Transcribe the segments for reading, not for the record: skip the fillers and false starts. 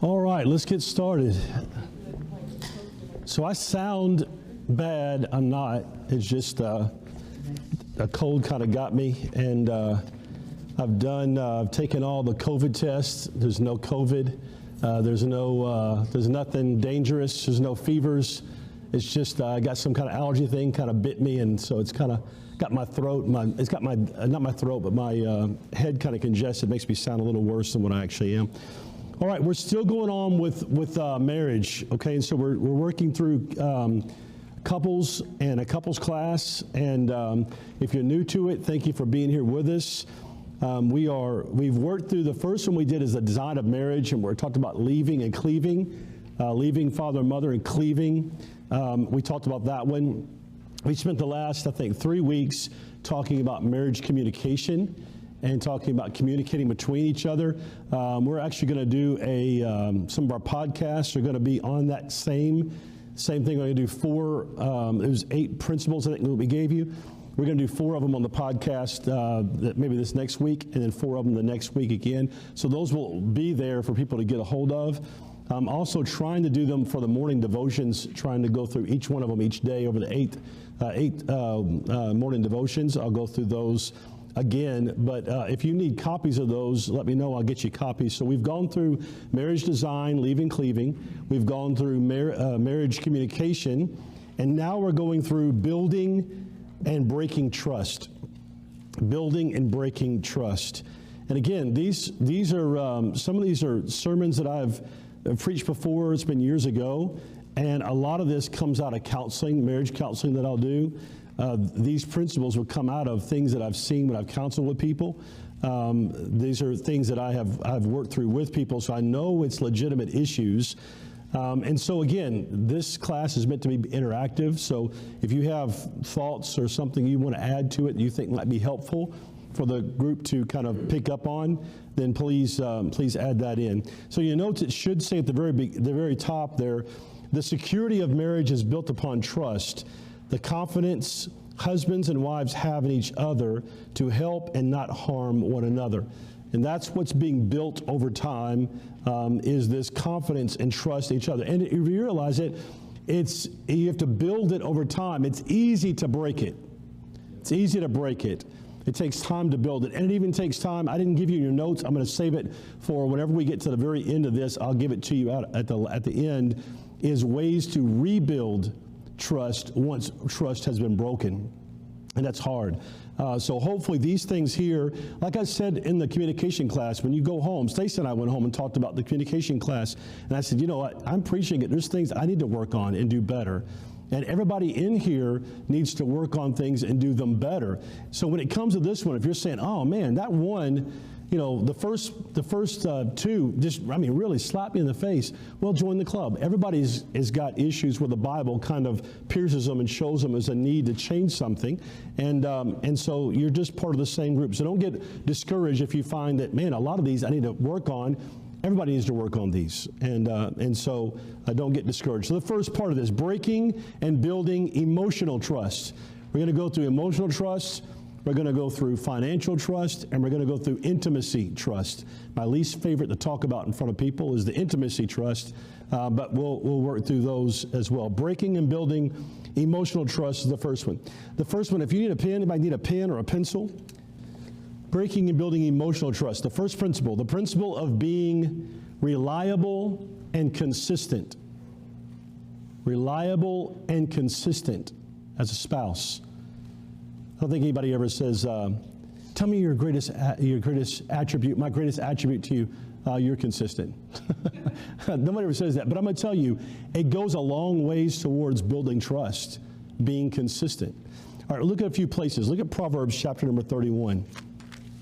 All right, let's get started. So I sound bad. I'm not. It's just a cold kind of got me, and I've taken all the COVID tests. There's no COVID. There's nothing dangerous. There's no fevers. It's just I got some kind of allergy thing kind of bit me, and so it's kind of got my throat. It's got my not my throat, but my head kind of congested. Makes me sound a little worse than what I actually am. All right, we're still going on with marriage, okay? And so we're working through couples and a couples class. And if you're new to it, thank you for being here with us. We've worked through the first one we did is the design of marriage, and we're talking about leaving and cleaving, leaving father and mother and cleaving. We talked about that one. We spent the last, I think, 3 weeks talking about marriage communication and talking about communicating between each other. We're actually going to do some of our podcasts are going to be on that same thing. We're going to do it was 8 principles I think that we gave you. We're going to do 4 of them on the podcast maybe this next week, and then 4 of them the next week again. So those will be there for people to get a hold of. I'm also trying to do them for the morning devotions, trying to go through each one of them each day over the 8 morning devotions. I'll go through those again, but if you need copies of those, let me know. I'll get you copies. So we've gone through marriage design, leaving, cleaving. We've gone through marriage communication, and now we're going through building and breaking trust. Building and breaking trust. And again, these are some of these are sermons that I've preached before. It's been years ago, and a lot of this comes out of counseling, marriage counseling that I'll do. These principles would come out of things that I've seen when I've counseled with people. These are things that I've worked through with people, so I know it's legitimate issues. And so again, this class is meant to be interactive. So if you have thoughts or something you want to add to it that you think might be helpful for the group to kind of pick up on, then please add that in. So your notes, it should say at the very top there, the security of marriage is built upon trust. The confidence husbands and wives have in each other to help and not harm one another. And that's what's being built over time, is this confidence and trust in each other. And if you realize it, you have to build it over time. It's easy to break it. It's easy to break it. It takes time to build it. And it even takes time. I didn't give you your notes. I'm going to save it for whenever we get to the very end of this. I'll give it to you at the end, is ways to rebuild trust once trust has been broken, and that's hard. So hopefully these things here, like I said in the communication class, when you go home, Stacy and I went home and talked about the communication class, and I said, you know what, I'm preaching it. There's things I need to work on and do better. And everybody in here needs to work on things and do them better. So when it comes to this one, if you're saying, oh man, that one, you know, the first 2 just, really slap me in the face. Well, join the club. Everybody's has got issues where the Bible kind of pierces them and shows them as a need to change something. And so you're just part of the same group. So don't get discouraged if you find that, man, a lot of these I need to work on. Everybody needs to work on these. And so don't get discouraged. So the first part of this, breaking and building emotional trust. We're going to go through emotional trust. We're going to go through financial trust, and we're going to go through intimacy trust. My least favorite to talk about in front of people is the intimacy trust, but we'll work through those as well. Breaking and building emotional trust is the first one. The first one, if you need a pen, anybody need a pen or a pencil? Breaking and building emotional trust. The first principle, the principle of being reliable and consistent. Reliable and consistent as a spouse. I don't think anybody ever says, tell me your greatest attribute. My greatest attribute to you, you're consistent. Nobody ever says that. But I'm going to tell you, it goes a long ways towards building trust, being consistent. All right, look at a few places. Look at Proverbs chapter number 31.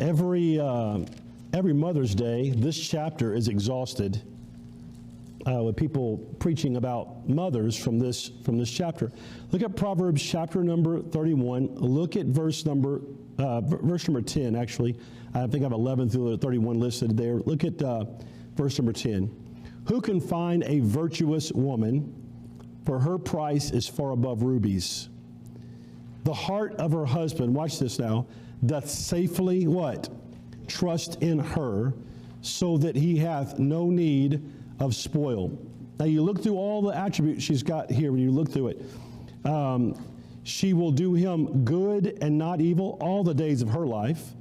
Every Mother's Day, this chapter is exhausted with people preaching about mothers from this chapter. Look at Proverbs chapter number 31. Look at verse number 10, actually. I think I have 11 through 31 listed there. Look at verse number 10. Who can find a virtuous woman? For her price is far above rubies. The heart of her husband, watch this now, doth safely what? Trust in her, so that he hath no need of spoil. Now you look through all the attributes she's got here when you look through it. She will do him good and not evil all the days of her life.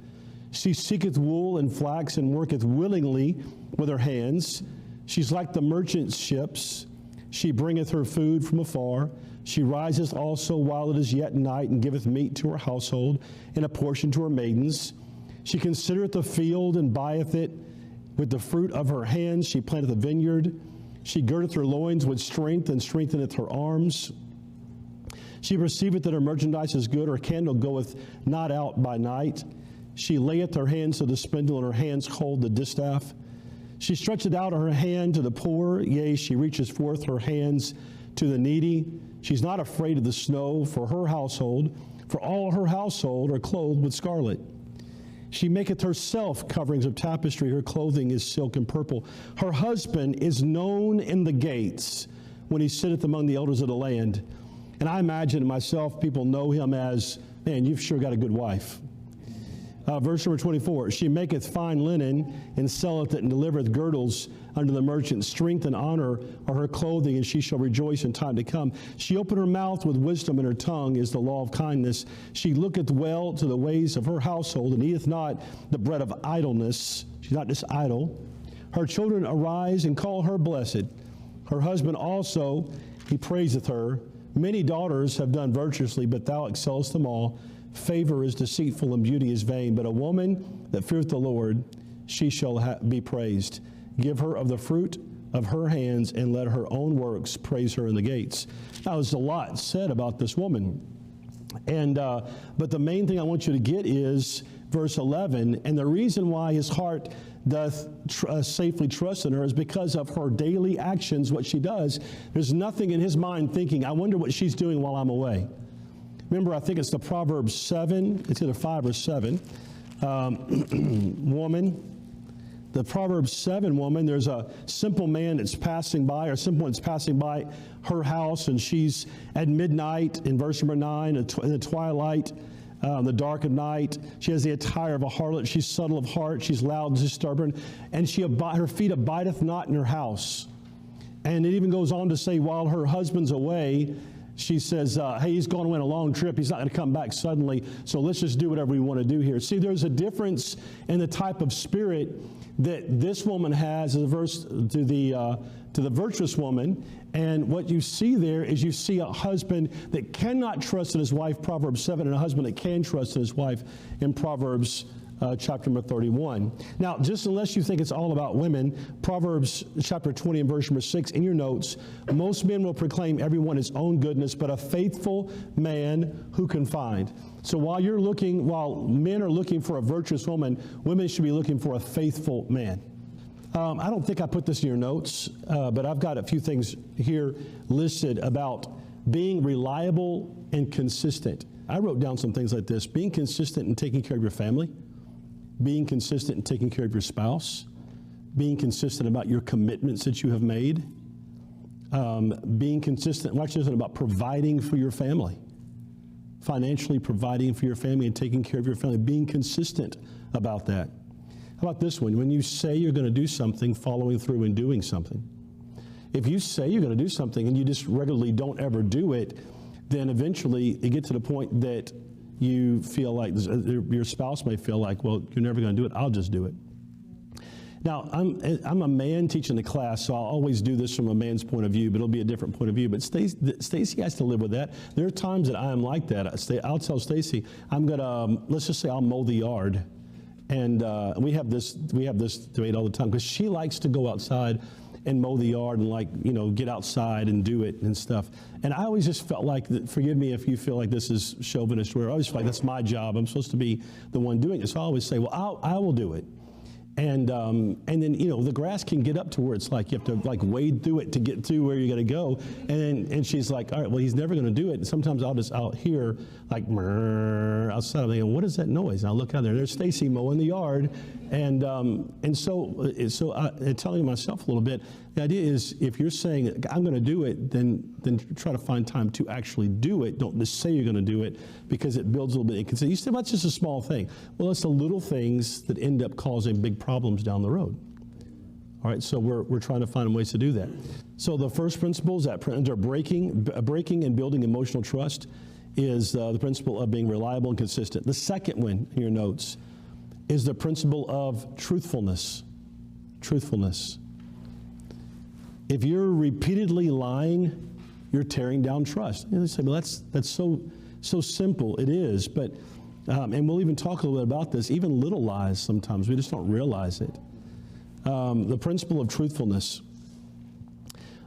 She seeketh wool and flax and worketh willingly with her hands. She's like the merchant's ships. She bringeth her food from afar. She riseth also while it is yet night, and giveth meat to her household, and a portion to her maidens. She considereth the field, and buyeth it. With the fruit of her hands she planteth a vineyard. She girdeth her loins with strength, and strengtheneth her arms. She perceiveth that her merchandise is good. Her candle goeth not out by night. She layeth her hands to the spindle, and her hands hold the distaff. She stretcheth out her hand to the poor. Yea, she reaches forth her hands to the needy. She's not afraid of the snow for her household, for all her household are clothed with scarlet. She maketh herself coverings of tapestry. Her clothing is silk and purple. Her husband is known in the gates when he sitteth among the elders of the land. And I imagine myself, people know him as, man, you've sure got a good wife. Verse number 24, she maketh fine linen and selleth it and delivereth girdles unto the merchant. Strength and honor are her clothing, and she shall rejoice in time to come. She opened her mouth with wisdom, and her tongue is the law of kindness. She looketh well to the ways of her household, and eateth not the bread of idleness. She's not just idle. Her children arise and call her blessed. Her husband also, he praiseth her. Many daughters have done virtuously, but thou excellest them all. Favor is deceitful and beauty is vain, but a woman that feareth the Lord, she shall be praised. Give her of the fruit of her hands, and let her own works praise her in the gates. Now, there's a lot said about this woman, and but the main thing I want you to get is verse 11, and the reason why his heart doth safely trust in her is because of her daily actions, what she does. There's nothing in his mind thinking, I wonder what she's doing while I'm away. Remember, I think it's the Proverbs 7, it's either 5 or 7, woman. The Proverbs 7 woman, there's a simple man that's passing by, or simple one's passing by her house, and she's at midnight, in verse number 9, in the twilight, the dark of night. She has the attire of a harlot. She's subtle of heart. She's loud and disturbing. And her feet abideth not in her house. And it even goes on to say, while her husband's away, she says, hey, he's gone away on a long trip. He's not going to come back suddenly, so let's just do whatever we want to do here. See, there's a difference in the type of spirit that this woman has, as a verse to the virtuous woman. And what you see there is you see a husband that cannot trust in his wife, Proverbs 7, and a husband that can trust in his wife in Proverbs chapter number 31. Now, just unless you think it's all about women, Proverbs chapter 20 and verse number 6, in your notes, most men will proclaim everyone his own goodness, but a faithful man who can find. So while men are looking for a virtuous woman, women should be looking for a faithful man. I don't think I put this in your notes, but I've got a few things here listed about being reliable and consistent. I wrote down some things like this: being consistent in taking care of your family, being consistent in taking care of your spouse, being consistent about your commitments that you have made, being consistent, about providing for your family, financially providing for your family and taking care of your family, being consistent about that. How about this one? When you say you're going to do something, following through and doing something. If you say you're going to do something and you just regularly don't ever do it, then eventually it gets to the point that you feel like, your spouse may feel like, well, you're never going to do it, I'll just do it. Now, I'm a man teaching the class, so I'll always do this from a man's point of view, but it'll be a different point of view. But Stacy has to live with that. There are times that I am like that. I'll tell Stacy, I'm going to, let's just say I'll mow the yard. And we have this debate all the time, because she likes to go outside and mow the yard and get outside and do it and stuff. And I always just felt like, forgive me if you feel like this is chauvinist, where I always feel like that's my job. I'm supposed to be the one doing it. So I always say, well, I will do it. And then, the grass can get up to where it's like you have to wade through it to get to where you're going to go. And she's like, all right, well, he's never going to do it. And sometimes I'll hear like, outside. I'm thinking, what is that noise? And I'll look out there. There's Stacy mowing the yard. And so telling myself a little bit, the idea is, if you're saying, I'm going to do it, then try to find time to actually do it. Don't just say you're going to do it, because it builds a little bit of inconsistency. You say, well, that's just a small thing. Well, it's the little things that end up causing big problems down the road. All right, so we're trying to find ways to do that. So the first principle is that under breaking and building emotional trust is the principle of being reliable and consistent. The second one in your notes is the principle of truthfulness. Truthfulness. If you're repeatedly lying, you're tearing down trust. You say, well, that's so simple. It is, but and we'll even talk a little bit about this. Even little lies sometimes we just don't realize it. The principle of truthfulness.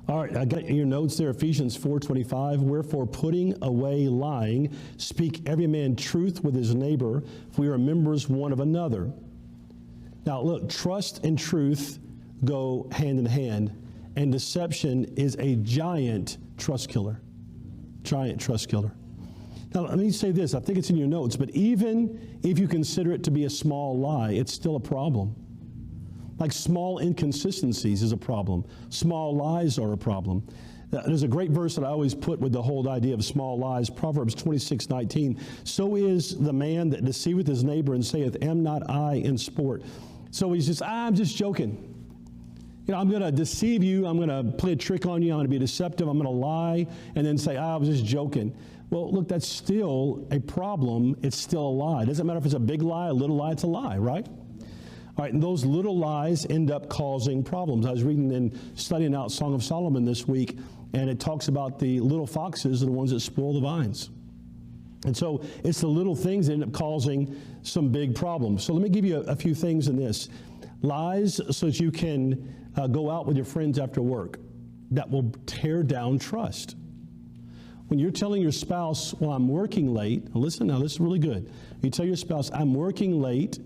All right, I got in your notes there, Ephesians 4:25. Wherefore, putting away lying, speak every man truth with his neighbor, for we are members one of another. Now, look, trust and truth go hand in hand, and deception is a giant trust killer. Giant trust killer. Now, let me say this. I think it's in your notes, but even if you consider it to be a small lie, it's still a problem. Like small inconsistencies is a problem. Small lies are a problem. There's a great verse that I always put with the whole idea of small lies, Proverbs 26:19. So is the man that deceiveth his neighbor and saith, am not I in sport? So he's just, I'm just joking. You know, I'm going to deceive you. I'm going to play a trick on you. I'm going to be deceptive. I'm going to lie and then say, I was just joking. Well, look, that's still a problem. It's still a lie. It doesn't matter if it's a big lie, a little lie, it's a lie, right? All right, and those little lies end up causing problems. I was reading and studying out Song of Solomon this week, and it talks about the little foxes are the ones that spoil the vines. And so it's the little things that end up causing some big problems. So let me give you a few things in this. Lies so that you can go out with your friends after work. That will tear down trust. When you're telling your spouse, well, I'm working late. Listen now, this is really good. You tell your spouse, I'm working late,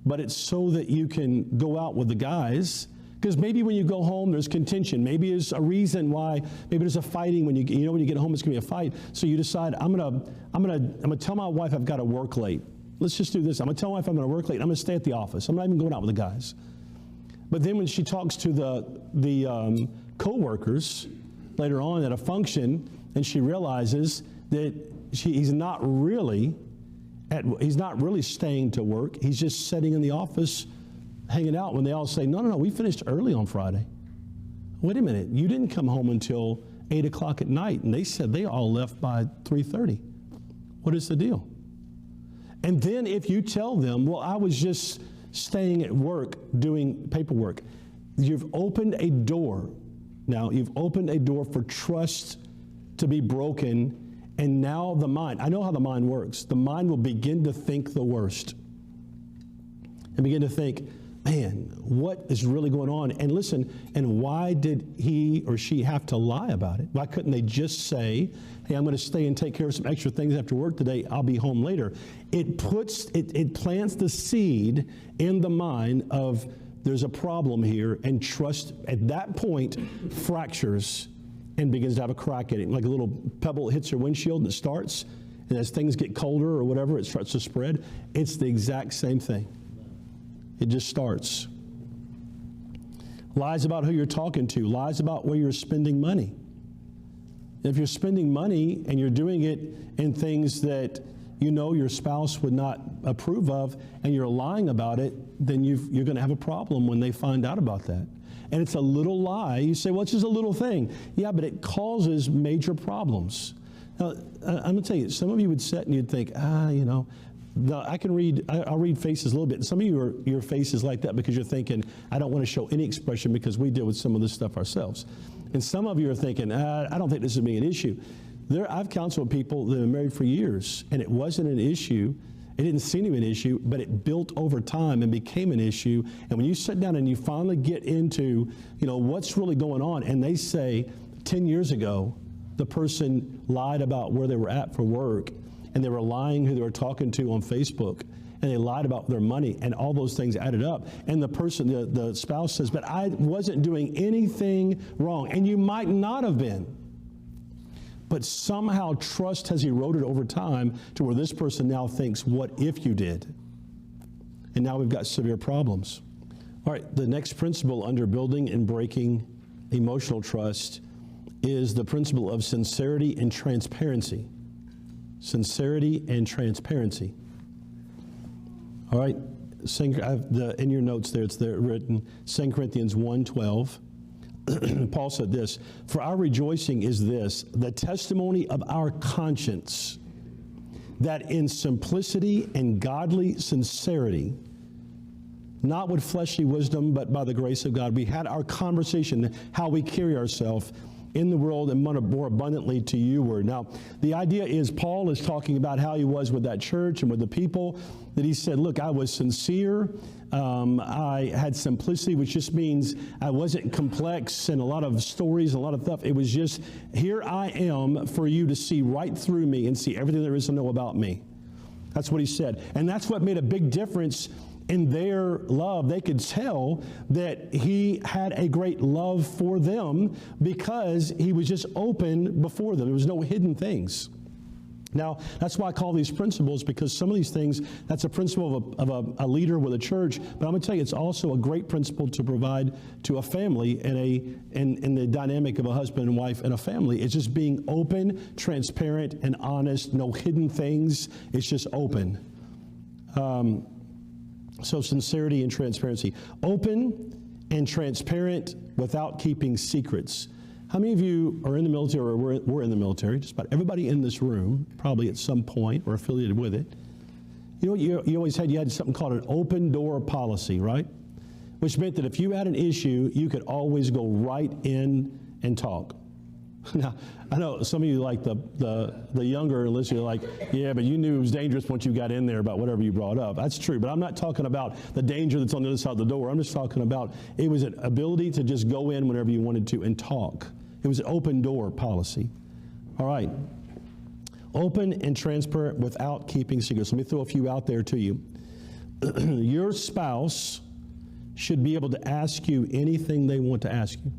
but it's so that you can go out with the guys. Because maybe when you go home, there's contention. Maybe there's a reason why. Maybe there's a fighting when when you get home, it's going to be a fight. So you decide, I'm gonna tell my wife I've got to work late. Let's just do this. I'm gonna tell my wife I'm gonna work late. I'm gonna stay at the office. I'm not even going out with the guys. But then when she talks to the co-workers later on at a function, and she realizes that he's not really staying to work. He's just sitting in the office, hanging out when they all say, no, we finished early on Friday. Wait a minute, you didn't come home until 8 o'clock at night, and they said they all left by 3:30. What is the deal? And then if you tell them, well, I was just staying at work doing paperwork, you've opened a door. Now, you've opened a door for trust to be broken. And now the mind, I know how the mind works. The mind will begin to think the worst and begin to think, man, what is really going on? And listen, and why did he or she have to lie about it? Why couldn't they just say, hey, I'm going to stay and take care of some extra things after work today. I'll be home later. It plants the seed in the mind of there's a problem here, and trust at that point fractures and begins to have a crack in it. Like a little pebble hits your windshield and it starts, and as things get colder or whatever, it starts to spread. It's the exact same thing. It just starts. Lies about who you're talking to, lies about where you're spending money. If you're spending money and you're doing it in things that you know your spouse would not approve of, and you're lying about it, then you're going to have a problem when they find out about that. And it's a little lie. You say, well, it's just a little thing. Yeah, but it causes major problems. Now, I'm going to tell you, some of you would sit and you'd think, I'll read faces a little bit. Some of you your face is like that because you're thinking, I don't want to show any expression because we deal with some of this stuff ourselves. And some of you are thinking, I don't think this is being an issue. I've counseled people that have been married for years, and it wasn't an issue. It didn't seem to be an issue, but it built over time and became an issue. And when you sit down and you finally get into, what's really going on, and they say 10 years ago, the person lied about where they were at for work, and they were lying who they were talking to on Facebook, and they lied about their money, and all those things added up. And the spouse says, but I wasn't doing anything wrong. And you might not have been. But somehow trust has eroded over time to where this person now thinks, what if you did? And now we've got severe problems. All right, the next principle under building and breaking emotional trust is the principle of sincerity and transparency. Sincerity and transparency. All right, in your notes there, it's there written, 2 Corinthians 1:12. Paul said this, "For our rejoicing is this, the testimony of our conscience, that in simplicity and godly sincerity, not with fleshly wisdom, but by the grace of God, we had our conversation, how we carry ourselves in the world and more abundantly to you word." Now, the idea is Paul is talking about how he was with that church and with the people, that he said, look, I was sincere. I had simplicity, which just means I wasn't complex and a lot of stories, a lot of stuff. It was just, here I am for you to see right through me and see everything there is to know about me. That's what he said. And that's what made a big difference in their love. They could tell that he had a great love for them because he was just open before them. There was no hidden things. Now, that's why I call these principles, because some of these things, that's a principle of a leader with a church, but I'm going to tell you, it's also a great principle to provide to a family in the dynamic of a husband and wife and a family. It's just being open, transparent, and honest, no hidden things. It's just open. So sincerity and transparency. Open and transparent without keeping secrets. How many of you are in the military or were in the military? Just about everybody in this room, probably at some point or affiliated with it. You know, you always had something called an open door policy, right? Which meant that if you had an issue, you could always go right in and talk. Now, I know some of you like the younger listener, like, yeah, but you knew it was dangerous once you got in there about whatever you brought up. That's true, but I'm not talking about the danger that's on the other side of the door. I'm just talking about it was an ability to just go in whenever you wanted to and talk. It was an open door policy. All right. Open and transparent without keeping secrets. Let me throw a few out there to you. Your spouse should be able to ask you anything they want to ask you.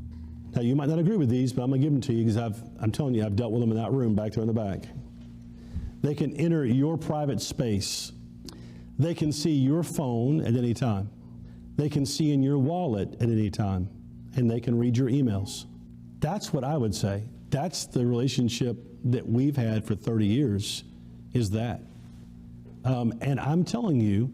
Now, you might not agree with these, but I'm going to give them to you because I'm telling you, I've dealt with them in that room back there in the back. They can enter your private space. They can see your phone at any time. They can see in your wallet at any time. And they can read your emails. That's what I would say. That's the relationship that we've had for 30 years, is that. And I'm telling you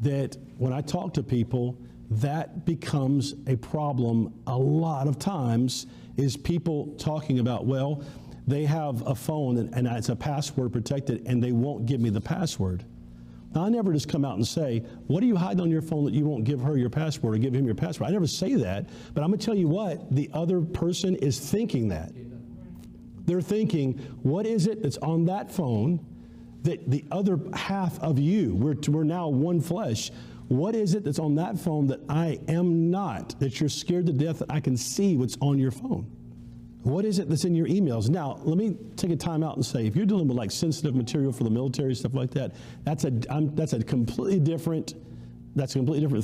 that when I talk to people, that becomes a problem a lot of times, is people talking about, well, they have a phone and it's a password protected and they won't give me the password. Now, I never just come out and say, what are you hiding on your phone that you won't give her your password or give him your password? I never say that, but I'm going to tell you what, the other person is thinking that. They're thinking, what is it that's on that phone that the other half of you, we're now one flesh, what is it that's on that phone that I am not, that you're scared to death that I can see what's on your phone? What is it that's in your emails? Now, let me take a time out and say, if you're dealing with like sensitive material for the military, stuff like that, that's a completely different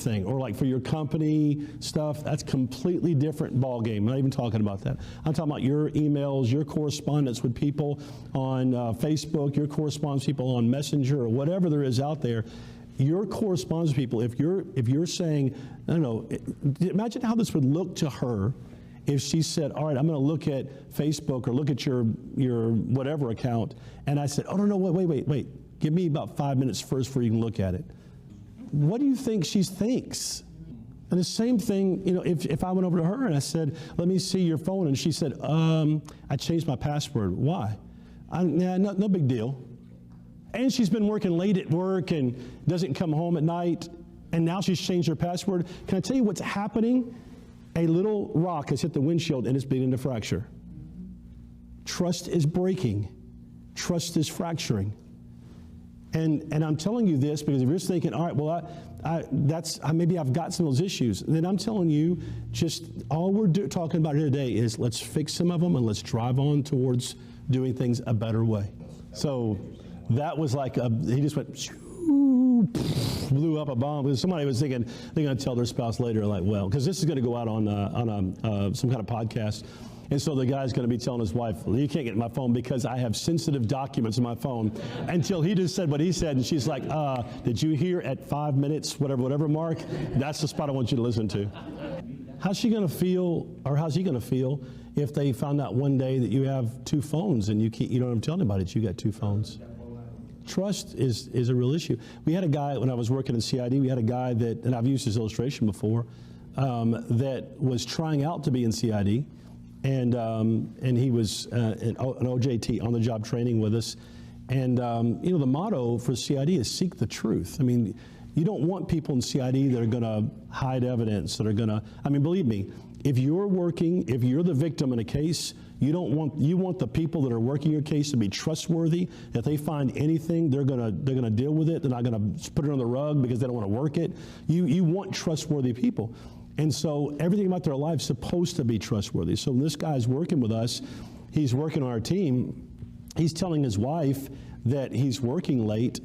thing. Or like for your company stuff, that's completely different ball game. I'm not even talking about that. I'm talking about your emails, your correspondence with people on Facebook, your correspondence with people on Messenger or whatever there is out there. Your correspondence with people, if you're saying, I don't know, imagine how this would look to her if she said, all right, I'm going to look at Facebook or look at your whatever account, and I said, oh, no, wait, give me about 5 minutes first before you can look at it. What do you think she thinks? And the same thing, you know, if I went over to her and I said, let me see your phone, and she said, I changed my password. Why? No big deal. And she's been working late at work and doesn't come home at night, and now she's changed her password. Can I tell you what's happening? A little rock has hit the windshield and it's beginning to fracture. Trust is breaking. Trust is fracturing. And I'm telling you this because if you're thinking, all right, well, maybe I've got some of those issues, then I'm telling you, just all we're talking about here today is let's fix some of them and let's drive on towards doing things a better way. So that was like he just went, blew up a bomb. Because somebody was thinking they're going to tell their spouse later, like, well, because this is going to go out on some kind of podcast. And so the guy's going to be telling his wife, well, you can't get my phone because I have sensitive documents in my phone, until he just said what he said. And she's like, did you hear at 5 minutes, whatever mark? That's the spot I want you to listen to. How's she going to feel, or how's he going to feel if they found out one day that you have two phones and you don't tell anybody that you got two phones? trust is a real issue. We had a guy, when I was working in CID, we had a guy that, and I've used this illustration before, that was trying out to be in CID, and he was an OJT, on the job training with us. And you know, the motto for CID is seek the truth. I mean, you don't want people in CID that are going to hide evidence, that are going to, I mean, believe me, if you're working, if you're the victim in a case, you want the people that are working your case to be trustworthy. If they find anything, they're gonna deal with it. They're not gonna put it on the rug because they don't want to work it. You want trustworthy people. And so everything about their life is supposed to be trustworthy. So when this guy's working with us, he's working on our team, he's telling his wife that he's working late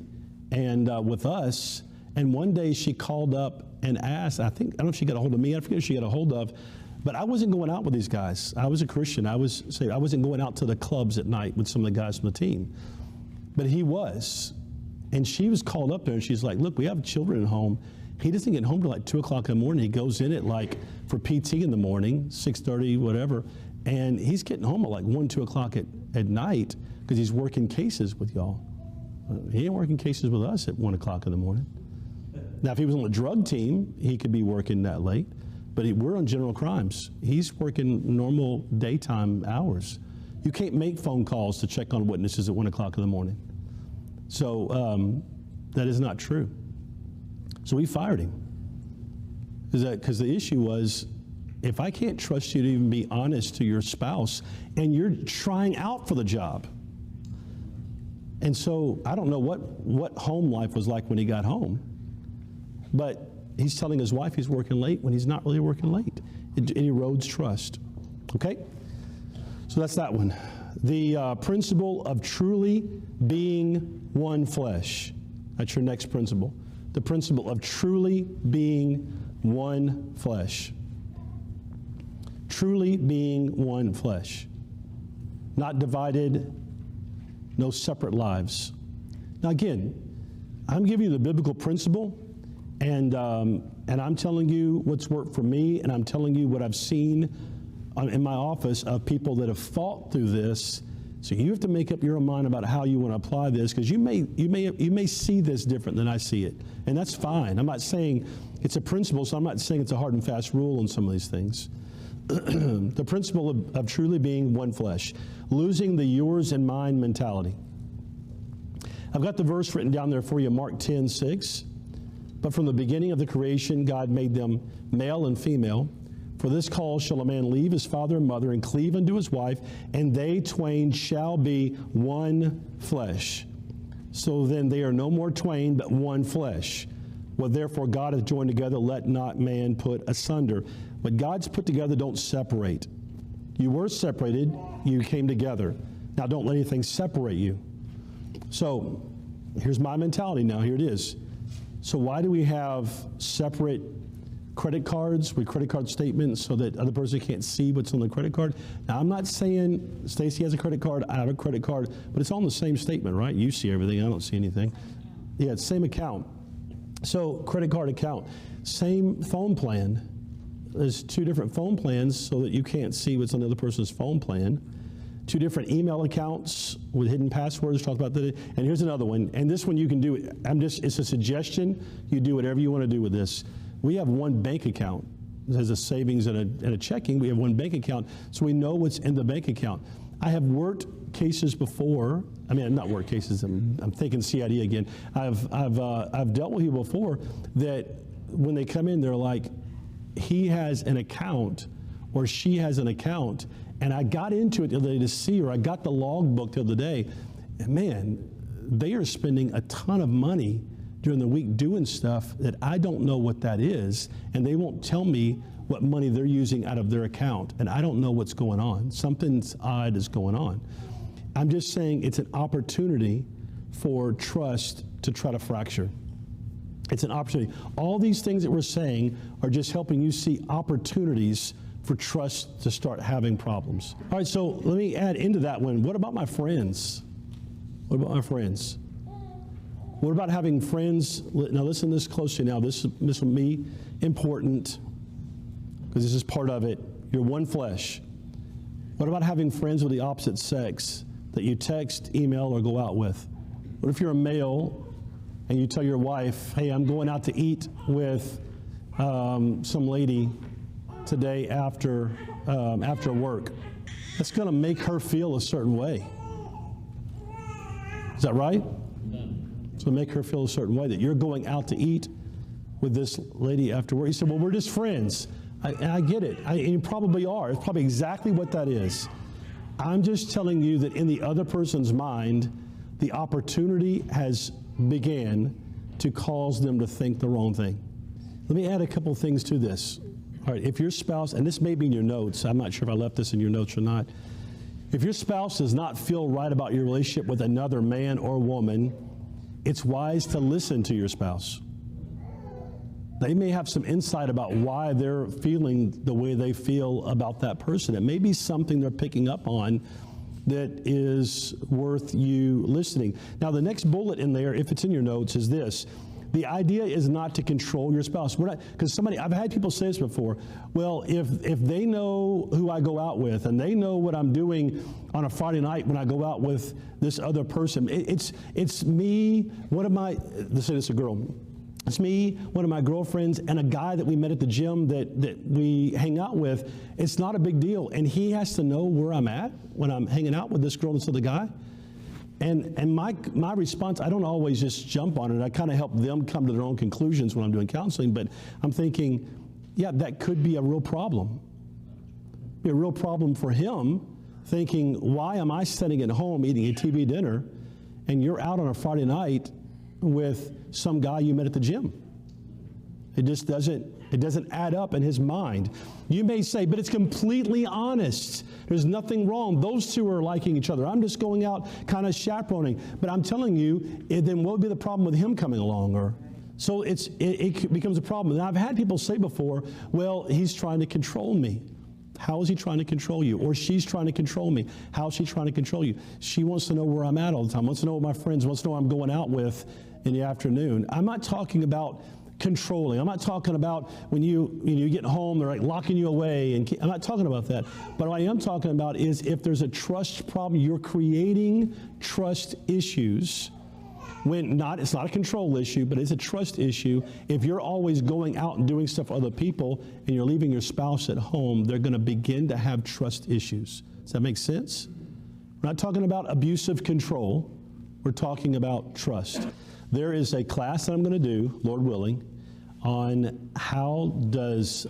and with us. And one day she called up and asked, I don't know if she got a hold of me, I forget if she got a hold of, but I wasn't going out with these guys. I was a Christian. I wasn't going out to the clubs at night with some of the guys from the team. But he was. And she was called up there and she's like, look, we have children at home. He doesn't get home till like 2 o'clock in the morning. He goes in at like for PT in the morning, 6:30, whatever. And he's getting home at like 1, 2 o'clock at night because he's working cases with y'all. He ain't working cases with us at 1 o'clock in the morning. Now, if he was on the drug team, he could be working that late. But we're on general crimes. He's working normal daytime hours. You can't make phone calls to check on witnesses at 1 o'clock in the morning. So that is not true. So we fired him. Because the issue was, if I can't trust you to even be honest to your spouse, and you're trying out for the job. And so I don't know what home life was like when he got home, but he's telling his wife he's working late when he's not really working late. It erodes trust. Okay? So that's that one. The principle of truly being one flesh. That's your next principle. The principle of truly being one flesh. Truly being one flesh. Not divided, no separate lives. Now again, I'm giving you the biblical principle, and I'm telling you what's worked for me, and I'm telling you what I've seen in my office of people that have fought through this. So you have to make up your own mind about how you want to apply this, because you may see this different than I see it, and that's fine. I'm not saying it's a principle, so I'm not saying it's a hard and fast rule on some of these things. The principle of truly being one flesh, losing the yours and mine mentality. I've got the verse written down there for you, Mark 10:6. But from the beginning of the creation, God made them male and female. For this cause shall a man leave his father and mother and cleave unto his wife, and they twain shall be one flesh. So then they are no more twain, but one flesh. What therefore God hath joined together, let not man put asunder. What God's put together, don't separate. You were separated, you came together. Now don't let anything separate you. So here's my mentality now, here it is. So why do we have separate credit cards with credit card statements so that other person can't see what's on the credit card? Now, I'm not saying Stacy has a credit card, I have a credit card, but it's all in the same statement, right? You see everything, I don't see anything. Yeah, it's same account. So credit card account, same phone plan. There's 2 different phone plans so that you can't see what's on the other person's phone plan. 2 different email accounts with hidden passwords, talked about that. And here's another one, and this one you can do, it's a suggestion, you do whatever you want to do with this. We have one bank account. There's a savings and a checking. We have one bank account, so we know what's in the bank account. I have worked cases before. I mean, not worked cases. I'm thinking CID again. I've dealt with people before that when they come in, they're like, he has an account or she has an account, and I got into it the other day to see, or I got the logbook the other day, and man, they are spending a ton of money during the week doing stuff that I don't know what that is, and they won't tell me what money they're using out of their account, and I don't know what's going on. Something's odd is going on. I'm just saying it's an opportunity for trust to try to fracture. It's an opportunity. All these things that we're saying are just helping you see opportunities for trust to start having problems. All right, so let me add into that one. What about my friends? What about my friends? What about having friends? Now listen to this closely now. This will be important because this is part of it. You're one flesh. What about having friends with the opposite sex that you text, email, or go out with? What if you're a male and you tell your wife, hey, I'm going out to eat with some lady today after work? That's going to make her feel a certain way. Is that right? It's going to make her feel a certain way that you're going out to eat with this lady after work. You said, well, we're just friends. I get it. And you probably are. It's probably exactly what that is. I'm just telling you that in the other person's mind, the opportunity has began to cause them to think the wrong thing. Let me add a couple things to this. All right, if your spouse, and this may be in your notes, I'm not sure if I left this in your notes or not. If your spouse does not feel right about your relationship with another man or woman, it's wise to listen to your spouse. They may have some insight about why they're feeling the way they feel about that person. It may be something they're picking up on that is worth you listening. Now, the next bullet in there, if it's in your notes, is this. The idea is not to control your spouse. We're not, because I've had people say this before. Well, if they know who I go out with and they know what I'm doing on a Friday night when I go out with this other person, it's me, let's say it's a girl. It's me, one of my girlfriends, and a guy that we met at the gym that we hang out with. It's not a big deal. And he has to know where I'm at when I'm hanging out with this girl and this other guy. And my response, I don't always just jump on it. I kind of help them come to their own conclusions when I'm doing counseling. But I'm thinking, yeah, that could be a real problem. Be a real problem for him, thinking, why am I sitting at home eating a TV dinner and you're out on a Friday night with some guy you met at the gym? It just doesn't add up in his mind. You may say, but it's completely honest. There's nothing wrong. Those two are liking each other. I'm just going out kind of chaperoning. But I'm telling you, then what would be the problem with him coming along? So it becomes a problem. And I've had people say before, well, he's trying to control me. How is he trying to control you? Or she's trying to control me. How is she trying to control you? She wants to know where I'm at all the time, wants to know what my friends, wants to know what I'm going out with in the afternoon. I'm not talking about controlling. I'm not talking about when you get home, they're like locking you away. And I'm not talking about that. But what I am talking about is if there's a trust problem, you're creating trust issues. It's not a control issue, but it's a trust issue. If you're always going out and doing stuff for other people and you're leaving your spouse at home, they're going to begin to have trust issues. Does that make sense? We're not talking about abusive control. We're talking about trust. There is a class that I'm going to do, Lord willing, on how does,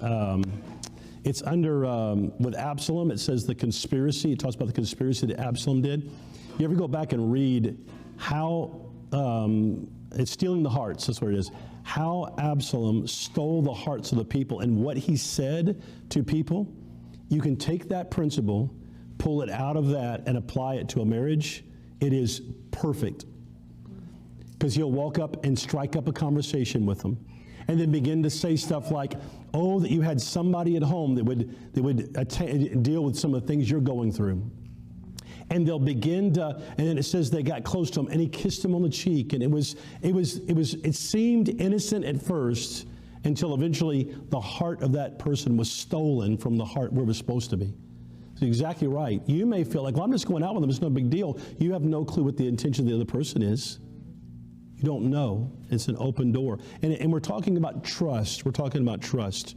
it's under, with Absalom, it says the conspiracy. It talks about the conspiracy that Absalom did. You ever go back and read how, it's stealing the hearts, that's what it is. How Absalom stole the hearts of the people and what he said to people. You can take that principle, pull it out of that, and apply it to a marriage. It is perfect. Because he'll walk up and strike up a conversation with them and then begin to say stuff like, oh, that you had somebody at home that would deal with some of the things you're going through. And they'll begin to, and then it says they got close to him and he kissed him on the cheek. And it seemed innocent at first until eventually the heart of that person was stolen from the heart where it was supposed to be. So exactly right. You may feel like, well, I'm just going out with them. It's no big deal. You have no clue what the intention of the other person is. You don't know. It's an open door. And we're talking about trust. We're talking about trust.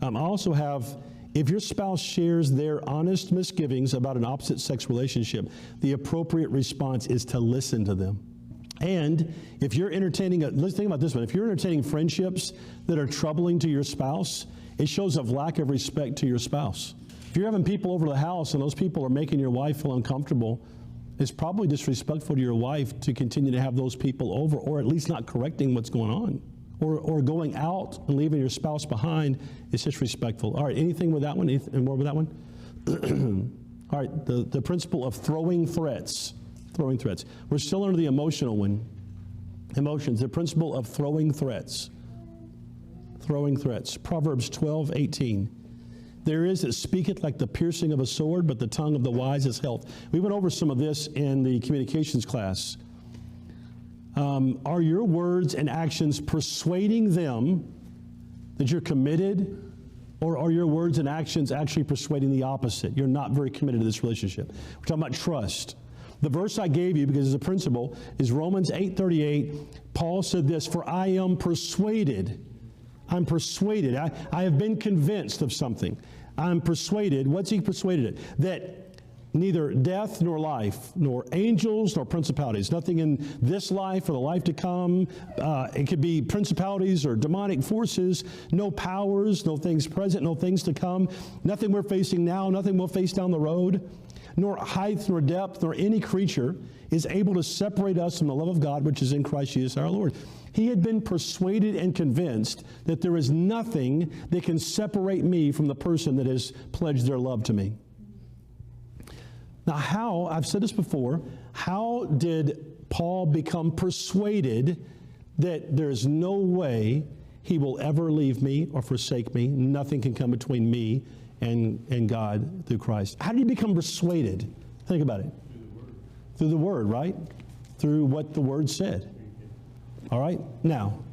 I also have, if your spouse shares their honest misgivings about an opposite sex relationship, the appropriate response is to listen to them. And if you're entertaining, let's think about this one. If you're entertaining friendships that are troubling to your spouse, it shows a lack of respect to your spouse. If you're having people over to the house and those people are making your wife feel uncomfortable, it's probably disrespectful to your wife to continue to have those people over, or at least not correcting what's going on. Or going out and leaving your spouse behind is disrespectful. All right, anything with that one? Anything more with that one? All right, the principle of throwing threats. Throwing threats. We're still under the emotional one. Emotions, the principle of throwing threats. Throwing threats. Proverbs 12:18. There is that speaketh like the piercing of a sword, but the tongue of the wise is health. We went over some of this in the communications class. Are your words and actions persuading them that you're committed, or are your words and actions actually persuading the opposite? You're not very committed to this relationship. We're talking about trust. The verse I gave you, because it's a principle, is Romans 8:38. Paul said this, "For I am persuaded." I'm persuaded. I have been convinced of something. I'm persuaded. What's he persuaded of? That neither death nor life, nor angels nor principalities, nothing in this life or the life to come, it could be principalities or demonic forces, no powers, no things present, no things to come, nothing we're facing now, nothing we'll face down the road, nor height nor depth nor any creature is able to separate us from the love of God which is in Christ Jesus our Lord. He had been persuaded and convinced that there is nothing that can separate me from the person that has pledged their love to me. Now how, I've said this before, how did Paul become persuaded that there's no way he will ever leave me or forsake me? Nothing can come between me and God through Christ. How did he become persuaded? Think about it. Through the Word, right? Through what the Word said. All right? Now,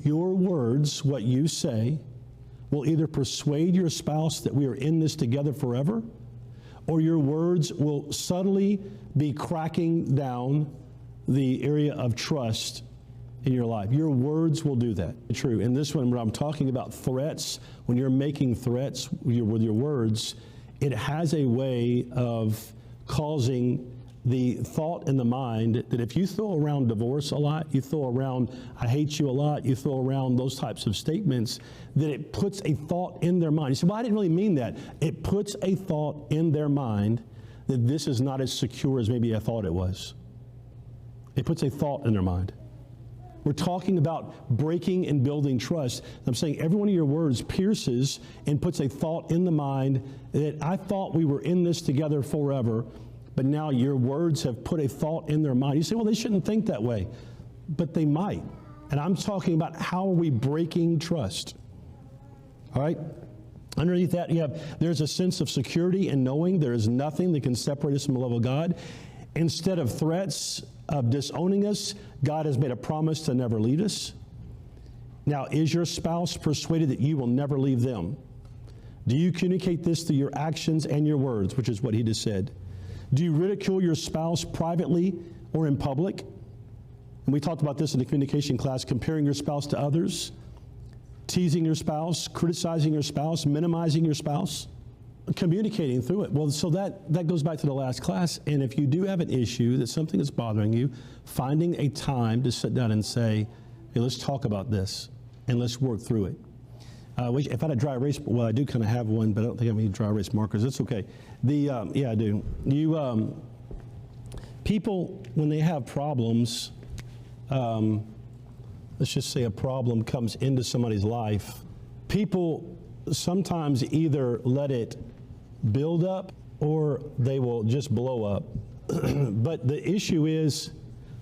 your words, what you say, will either persuade your spouse that we are in this together forever, or your words will subtly be cracking down the area of trust in your life. Your words will do that. True. In this one, when I'm talking about threats, when you're making threats with your words, it has a way of causing the thought in the mind that if you throw around divorce a lot, you throw around I hate you a lot, you throw around those types of statements, that it puts a thought in their mind. You say, well, I didn't really mean that. It puts a thought in their mind that this is not as secure as maybe I thought it was. It puts a thought in their mind. We're talking about breaking and building trust. I'm saying every one of your words pierces and puts a thought in the mind that I thought we were in this together forever, but now your words have put a thought in their mind. You say, well, they shouldn't think that way, but they might. And I'm talking about how are we breaking trust. All right? Underneath that, there's a sense of security in knowing there is nothing that can separate us from the love of God. Instead of threats of disowning us, God has made a promise to never leave us. Now, is your spouse persuaded that you will never leave them? Do you communicate this through your actions and your words, which is what he just said? Do you ridicule your spouse privately or in public? And we talked about this in the communication class, comparing your spouse to others, teasing your spouse, criticizing your spouse, minimizing your spouse, communicating through it. Well, so that goes back to the last class. And if you do have an issue, that something is bothering you, finding a time to sit down and say, hey, let's talk about this and let's work through it. If I had a dry erase, well, I do kind of have one, but I don't think I have any dry erase markers. It's okay. Yeah, I do. People, when they have problems, let's just say a problem comes into somebody's life, people sometimes either let it build up or they will just blow up. But the issue is,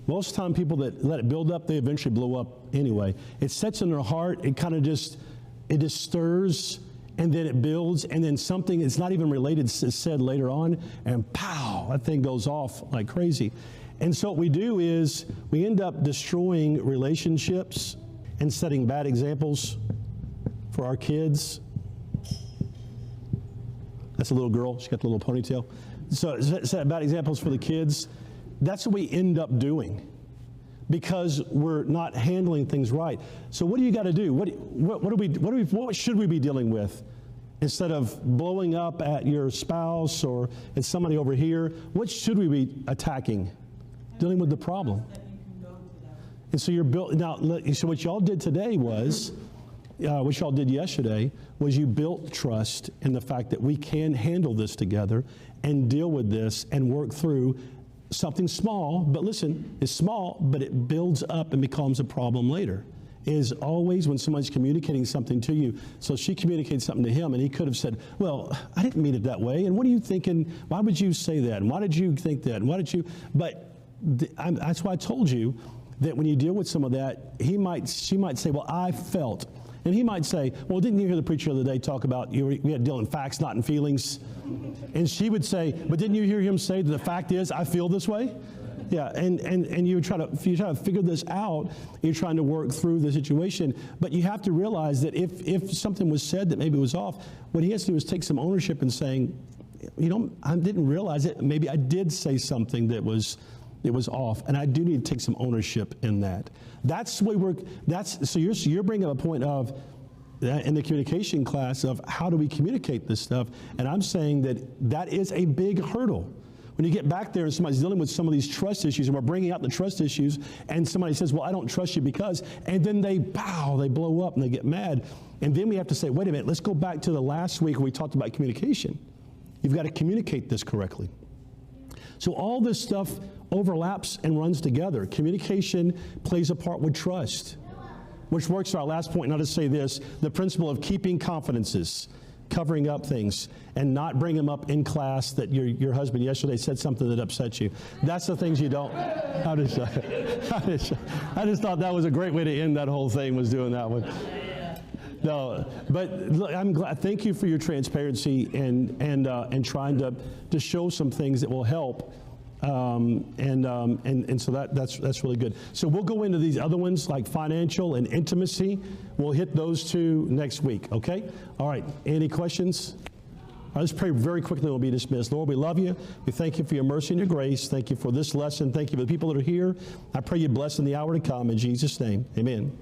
most of the time people that let it build up, they eventually blow up anyway. It sets in their heart, it kind of just stirs, and then it builds, and then something it's not even related is said later on, and pow, that thing goes off like crazy. And so what we do is we end up destroying relationships and setting bad examples for our kids. That's a little girl, she got the little ponytail. So set bad examples for the kids. That's what we end up doing, because we're not handling things right. So what do you got to do? What should we be dealing with? Instead of blowing up at your spouse or at somebody over here, what should we be attacking? Dealing with the problem. And so you're built now. So what y'all did today was, what y'all did yesterday was you built trust in the fact that we can handle this together and deal with this and work through something small, but listen, it's small, but it builds up and becomes a problem later. Is always when somebody's communicating something to you. So she communicated something to him, and he could have said, well, I didn't mean it that way, and what are you thinking? Why would you say that? And why did you think that? And why did you? But that's why I told you that when you deal with some of that, she might say, well, I felt. And he might say, well, didn't you hear the preacher the other day talk about we had to deal in facts, not in feelings? And she would say, but didn't you hear him say that the fact is I feel this way? Yeah, and you try to figure this out. You're trying to work through the situation, but you have to realize that if something was said that maybe was off, what he has to do is take some ownership and saying, I didn't realize it. Maybe I did say something that was off, and I do need to take some ownership in that. That's the way so you're bringing up a point of, in the communication class, of how do we communicate this stuff, and I'm saying that is a big hurdle. When you get back there and somebody's dealing with some of these trust issues, and we're bringing out the trust issues, and somebody says, well, I don't trust you because, and then they blow up and they get mad. And then we have to say, wait a minute, let's go back to the last week where we talked about communication. You've got to communicate this correctly. So all this stuff overlaps and runs together. Communication plays a part with trust, which works to our last point. And I'll just say this, the principle of keeping confidences, covering up things, and not bring them up in class that your husband yesterday said something that upset you. That's the things you don't. I just thought that was a great way to end that whole thing, was doing that one. No, but look, I'm glad. Thank you for your transparency and trying to show some things that will help. And so that's really good. So we'll go into these other ones like financial and intimacy. We'll hit those two next week. Okay. All right. Any questions? Let's pray very quickly. We'll be dismissed. Lord, we love you. We thank you for your mercy and your grace. Thank you for this lesson. Thank you for the people that are here. I pray you bless in the hour to come. In Jesus' name, amen.